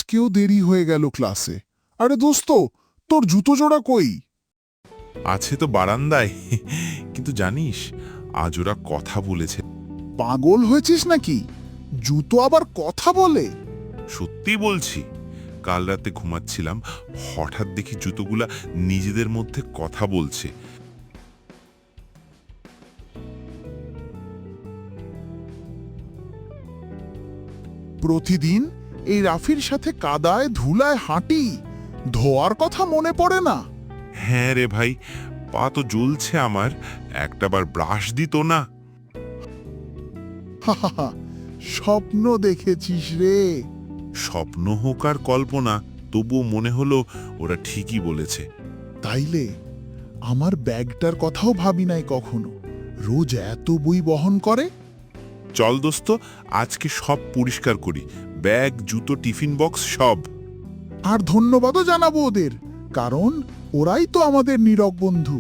আজকেও দেরি হয়ে গেল ক্লাসে। আরে দোস্ত, তোর জুতো জোড়া কই? আছে তো বারান্দায়। কিন্তু জানিস, আজ ওরা কথা বলেছে। পাগল হয়েছিস নাকি? জুতো আবার কথা বলে? সত্যি বলছি, কাল রাতে ঘুমাচ্ছিলাম, হঠাৎ দেখি জুতোগুলা নিজেদের মধ্যে কথা বলছে। প্রতিদিন এই রাফির সাথে কাদায় ধুলায় হাঁটি, ধোয়ার কথা মনে পড়ে না? হ্যাঁ রে ভাই, পা তো জ্বলছে আমার। একটাবার ব্রাশ দিত না। হাহাহা, স্বপ্ন দেখেছিস রে? স্বপ্ন হোক আর কল্পনা, তবুও মনে হলো ওরা ঠিকই বলেছে। তাইলে আমার ব্যাগটার কথাও ভাবি নাই কখনো। রোজ এত বই বহন করে। চল দোস্ত, আজকে সব পরিষ্কার করি, ব্যাগ, জুতো, টিফিন বক্স সব। আর ধন্যবাদও জানাবো ওদের, কারণ ওরাই তো আমাদের নীরব বন্ধু।